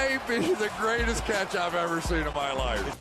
may be the greatest catch I've ever seen in my life.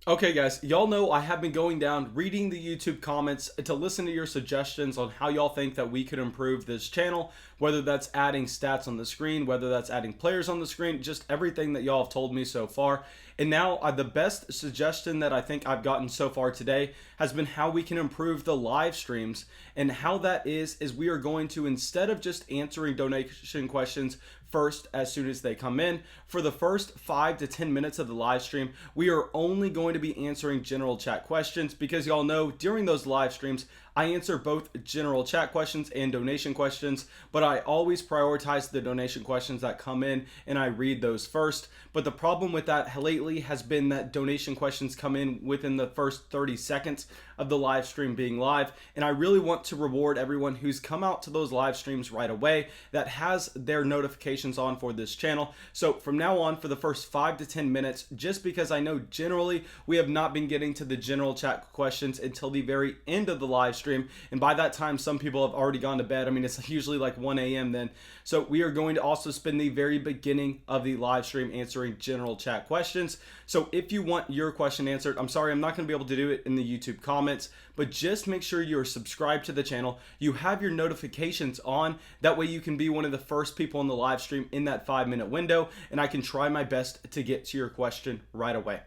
Okay guys, y'all know I have been going down, reading the YouTube comments to listen to your suggestions on how y'all think that we could improve this channel, whether that's adding stats on the screen, whether that's adding players on the screen, just everything that y'all have told me so far. And now the best suggestion that I think I've gotten so far today has been how we can improve the live streams. And how that is we are going to, instead of just answering donation questions first as soon as they come in, for the first 5 to 10 minutes of the live stream, we are only going to be answering general chat questions, because y'all know during those live streams I answer both general chat questions and donation questions, but I always prioritize the donation questions that come in and I read those first. But the problem with that lately has been that donation questions come in within the first 30 seconds of the live stream being live, and I really want to reward everyone who's come out to those live streams right away, that has their notifications on for this channel. So from now on, for the first 5 to 10 minutes, just because I know generally we have not been getting to the general chat questions until the very end of the live stream, and by that time some people have already gone to bed. I mean, it's usually like 1 a.m. then. So we are going to also spend the very beginning of the live stream answering general chat questions. So if you want your question answered, I'm sorry, I'm not going to be able to do it in the YouTube comments, but just make sure you're subscribed to the channel, you have your notifications on, that way you can be one of the first people in the live stream in that 5-minute window, and I can try my best to get to your question right away.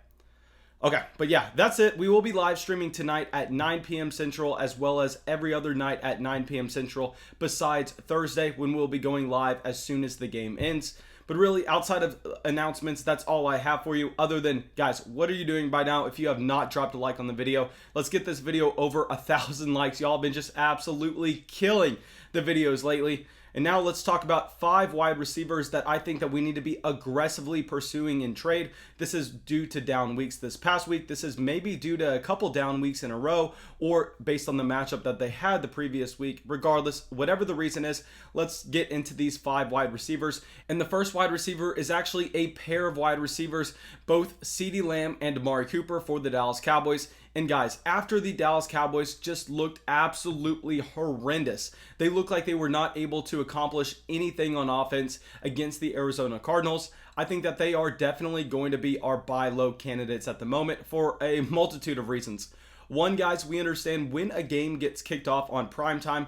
Okay, but yeah, that's it. We will be live streaming tonight at 9 p.m. Central, as well as every other night at 9 p.m. Central, besides Thursday, when we'll be going live as soon as the game ends. But really, outside of announcements, that's all I have for you, other than, guys, what are you doing by now if you have not dropped a like on the video? Let's get this video over 1,000 likes. Y'all have been just absolutely killing the videos lately. And now let's talk about 5 wide receivers that I think that we need to be aggressively pursuing in trade. This is due to down weeks this past week. This is maybe due to a couple down weeks in a row, or based on the matchup that they had the previous week. Regardless, whatever the reason is, let's get into these 5 wide receivers. And the first wide receiver is actually a pair of wide receivers, both CeeDee Lamb and Amari Cooper for the Dallas Cowboys. And guys, after the Dallas Cowboys just looked absolutely horrendous, they looked like they were not able to accomplish anything on offense against the Arizona Cardinals. I think that they are definitely going to be our buy low candidates at the moment for a multitude of reasons. One, guys, we understand when a game gets kicked off on primetime,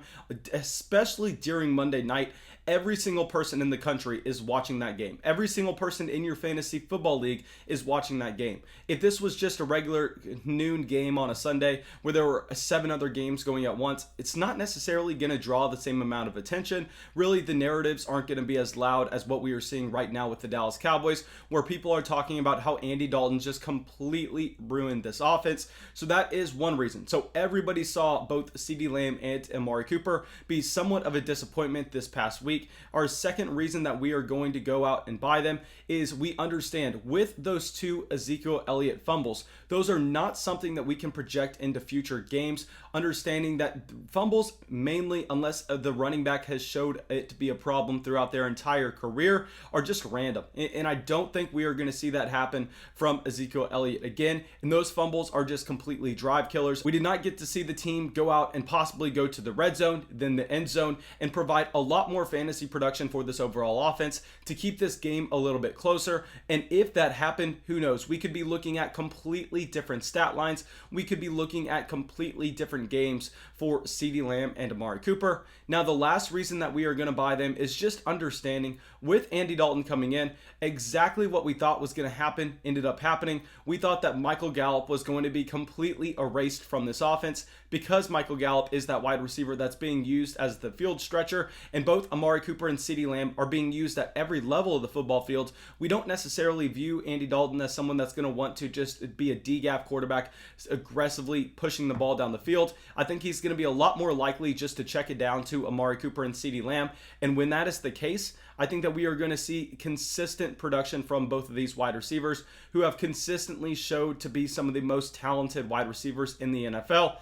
especially during Monday night, every single person in the country is watching that game. Every single person in your fantasy football league is watching that game. If this was just a regular noon game on a Sunday where there were 7 other games going at once, it's not necessarily going to draw the same amount of attention. Really, the narratives aren't going to be as loud as what we are seeing right now with the Dallas Cowboys, where people are talking about how Andy Dalton just completely ruined this offense. So that is one reason. So everybody saw both CeeDee Lamb and Amari Cooper be somewhat of a disappointment this past week. Our second reason that we are going to go out and buy them is we understand with those 2 Ezekiel Elliott fumbles, those are not something that we can project into future games, understanding that fumbles mainly, unless the running back has showed it to be a problem throughout their entire career, are just random. And I don't think we are going to see that happen from Ezekiel Elliott again. And those fumbles are just completely drive killers. We did not get to see the team go out and possibly go to the red zone, then the end zone, and provide a lot more fantasy production for this overall offense to keep this game a little bit closer. And if that happened, who knows? We could be looking at completely different stat lines. We could be looking at completely different games for CeeDee Lamb and Amari Cooper. Now, the last reason that we are going to buy them is just understanding with Andy Dalton coming in, exactly what we thought was going to happen ended up happening. We thought that Michael Gallup was going to be completely erased from this offense, because Michael Gallup is that wide receiver that's being used as the field stretcher, and both Amari Cooper and CeeDee Lamb are being used at every level of the football field. We don't necessarily view Andy Dalton as someone that's going to want to just be a D-gap quarterback, aggressively pushing the ball down the field. I think he's going to be a lot more likely just to check it down to Amari Cooper and CeeDee Lamb. And when that is the case, I think that we are going to see consistent production from both of these wide receivers, who have consistently showed to be some of the most talented wide receivers in the NFL.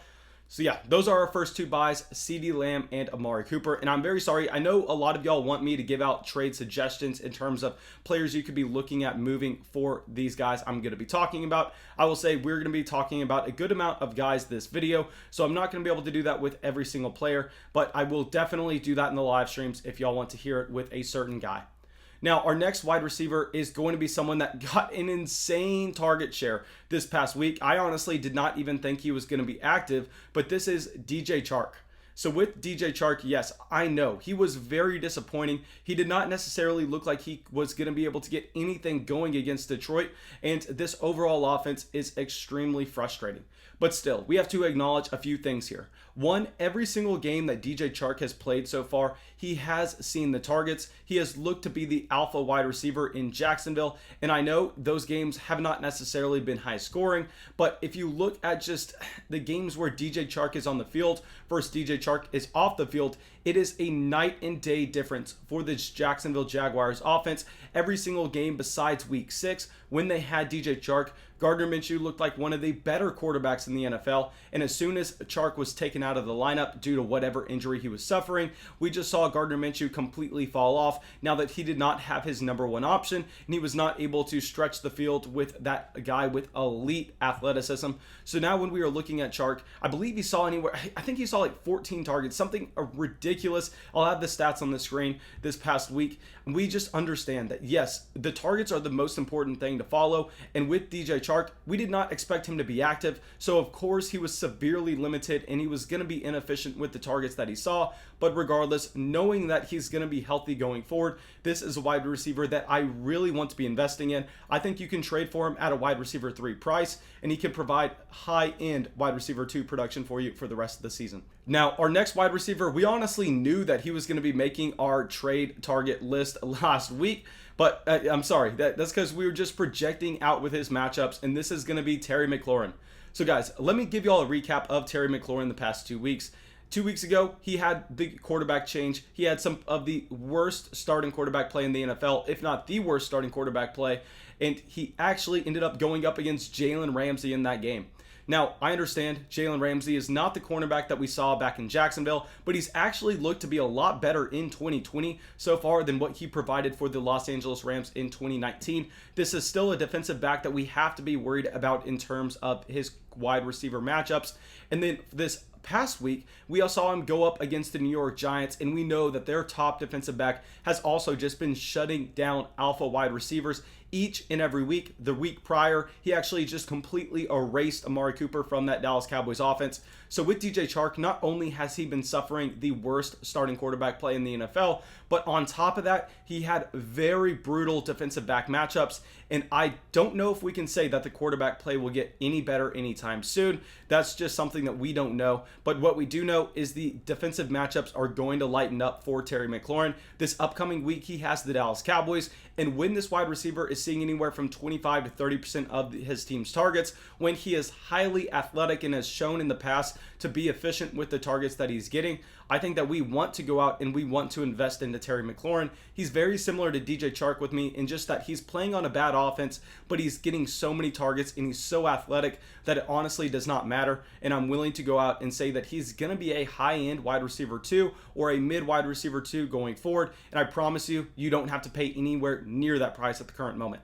So yeah, those are our first 2 buys, CeeDee Lamb and Amari Cooper. And I'm very sorry, I know a lot of y'all want me to give out trade suggestions in terms of players you could be looking at moving for these guys I'm going to be talking about. I will say we're going to be talking about a good amount of guys this video, so I'm not going to be able to do that with every single player, but I will definitely do that in the live streams if y'all want to hear it with a certain guy. Now, our next wide receiver is going to be someone that got an insane target share this past week. I honestly did not even think he was going to be active, but this is DJ Chark. So with DJ Chark, yes, I know he was very disappointing. He did not necessarily look like he was going to be able to get anything going against Detroit, and this overall offense is extremely frustrating. But still, we have to acknowledge a few things here. One, every single game that DJ Chark has played so far, he has seen the targets. He has looked to be the alpha wide receiver in Jacksonville. And I know those games have not necessarily been high scoring, but if you look at just the games where DJ Chark is on the field versus DJ Chark is off the field, it is a night and day difference for this Jacksonville Jaguars offense. Every single game besides week 6, when they had DJ Chark, Gardner Minshew looked like one of the better quarterbacks in the NFL. And as soon as Chark was taken out of the lineup due to whatever injury he was suffering, we just saw Gardner Minshew completely fall off now that he did not have his number one option and he was not able to stretch the field with that guy with elite athleticism. So now when we are looking at Chark, I believe he saw I think he saw like 14 targets, something ridiculous. I'll have the stats on the screen this past week. We just understand that, yes, the targets are the most important thing to follow. And with DJ Chark, we did not expect him to be active. So, of course, he was severely limited and he was going to be inefficient with the targets that he saw. But regardless, knowing that he's going to be healthy going forward, this is a wide receiver that I really want to be investing in. I think you can trade for him at a wide receiver 3 price, and he can provide high-end wide receiver 2 production for you for the rest of the season. Now, our next wide receiver, we honestly knew that he was going to be making our trade target list last week, but I'm sorry, that's because we were just projecting out with his matchups, and this is going to be Terry McLaurin. So guys, let me give you all a recap of Terry McLaurin the past 2 weeks. 2 weeks ago, he had the quarterback change. He had some of the worst starting quarterback play in the NFL, if not the worst starting quarterback play, and he actually ended up going up against Jalen Ramsey in that game. Now, I understand Jalen Ramsey is not the cornerback that we saw back in Jacksonville, but he's actually looked to be a lot better in 2020 so far than what he provided for the Los Angeles Rams in 2019. This is still a defensive back that we have to be worried about in terms of his wide receiver matchups. And then this past week, we saw him go up against the New York Giants, and we know that their top defensive back has also just been shutting down alpha wide receivers each and every week. The week prior, he actually just completely erased Amari Cooper from that Dallas Cowboys offense. So with DJ Chark, not only has he been suffering the worst starting quarterback play in the NFL, but on top of that, he had very brutal defensive back matchups. And I don't know if we can say that the quarterback play will get any better anytime soon. That's just something that we don't know. But what we do know is the defensive matchups are going to lighten up for Terry McLaurin. This upcoming week, he has the Dallas Cowboys. And when this wide receiver is seeing anywhere from 25 to 30% of his team's targets, when he is highly athletic and has shown in the past to be efficient with the targets that he's getting, I think that we want to go out and we want to invest into Terry McLaurin. He's very similar to DJ Chark with me in just that he's playing on a bad offense, but he's getting so many targets and he's so athletic that it honestly does not matter. And I'm willing to go out and say that he's going to be a high-end wide receiver 2 or a mid wide receiver 2 going forward. And I promise you, you don't have to pay anywhere near that price at the current moment.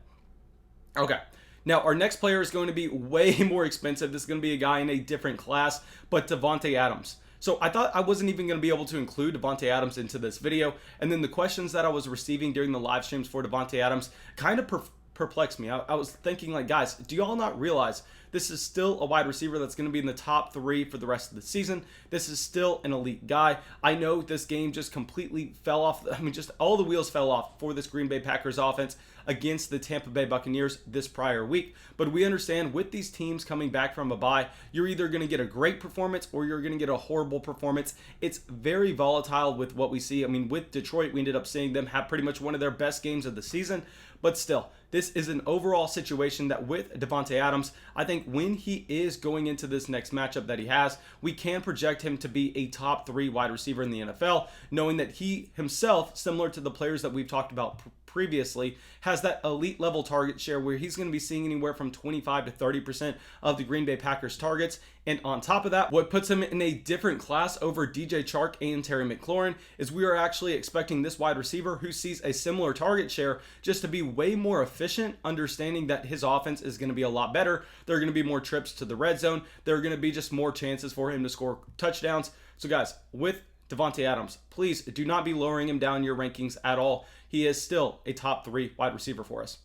Okay. Now, our next player is going to be way more expensive. This is going to be a guy in a different class, but Davante Adams. So I thought I wasn't even going to be able to include Davante Adams into this video. And then the questions that I was receiving during the live streams for Davante Adams kind of perplexed me. I was thinking, like, guys, do y'all not realize this is still a wide receiver that's going to be in the top 3 for the rest of the season? This is still an elite guy. I know this game just completely fell off. I mean, just all the wheels fell off for this Green Bay Packers offense against the Tampa Bay Buccaneers this prior week. But we understand with these teams coming back from a bye, you're either going to get a great performance or you're going to get a horrible performance. It's very volatile with what we see. I mean, with Detroit, we ended up seeing them have pretty much one of their best games of the season. But still, this is an overall situation that with Davante Adams, I think when he is going into this next matchup that he has, we can project him to be a top 3 wide receiver in the NFL, knowing that he himself, similar to the players that we've talked about previously, has that elite level target share where he's going to be seeing anywhere from 25 to 30% of the Green Bay Packers targets. And on top of that, what puts him in a different class over DJ Chark and Terry McLaurin is we are actually expecting this wide receiver who sees a similar target share just to be way more efficient, understanding that his offense is going to be a lot better. There are going to be more trips to the red zone. There are going to be just more chances for him to score touchdowns. So guys, with Davante Adams, please do not be lowering him down in your rankings at all. He is still a top 3 wide receiver for us.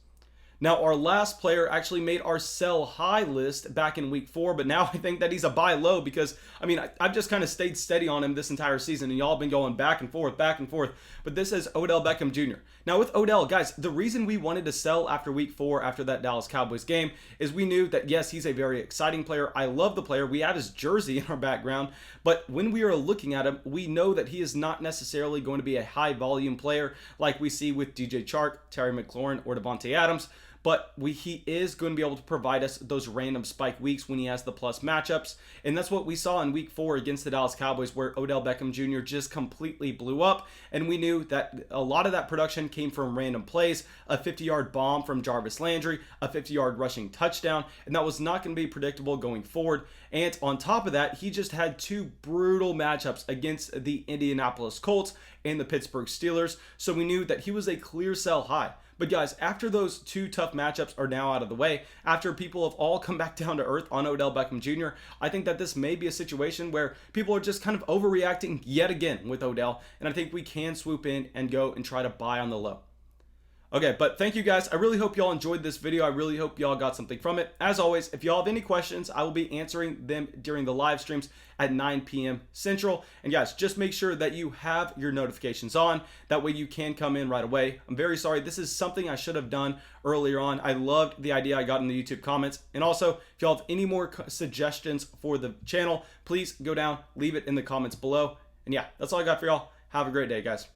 Now, our last player actually made our sell high list back in week 4, but now I think that he's a buy low because, I mean, I've just kind of stayed steady on him this entire season, and y'all have been going back and forth. But this is Odell Beckham Jr. Now, with Odell, guys, the reason we wanted to sell after week 4, after that Dallas Cowboys game, is we knew that, yes, he's a very exciting player. I love the player. We have his jersey in our background, but when we are looking at him, we know that he is not necessarily going to be a high volume player like we see with DJ Chark, Terry McLaurin, or Davante Adams. But he is going to be able to provide us those random spike weeks when he has the plus matchups. And that's what we saw in week 4 against the Dallas Cowboys, where Odell Beckham Jr. just completely blew up. And we knew that a lot of that production came from random plays, a 50-yard bomb from Jarvis Landry, a 50-yard rushing touchdown. And that was not going to be predictable going forward. And on top of that, he just had 2 brutal matchups against the Indianapolis Colts and the Pittsburgh Steelers. So we knew that he was a clear sell high. But guys, after those 2 tough matchups are now out of the way, after people have all come back down to earth on Odell Beckham Jr., I think that this may be a situation where people are just kind of overreacting yet again with Odell, and I think we can swoop in and go and try to buy on the low. Okay, but thank you guys. I really hope y'all enjoyed this video. I really hope y'all got something from it. As always, if y'all have any questions, I will be answering them during the live streams at 9 p.m. Central. And guys, just make sure that you have your notifications on. That way you can come in right away. I'm very sorry. This is something I should have done earlier on. I loved the idea I got in the YouTube comments. And also, if y'all have any more suggestions for the channel, please go down, leave it in the comments below. And yeah, that's all I got for y'all. Have a great day, guys.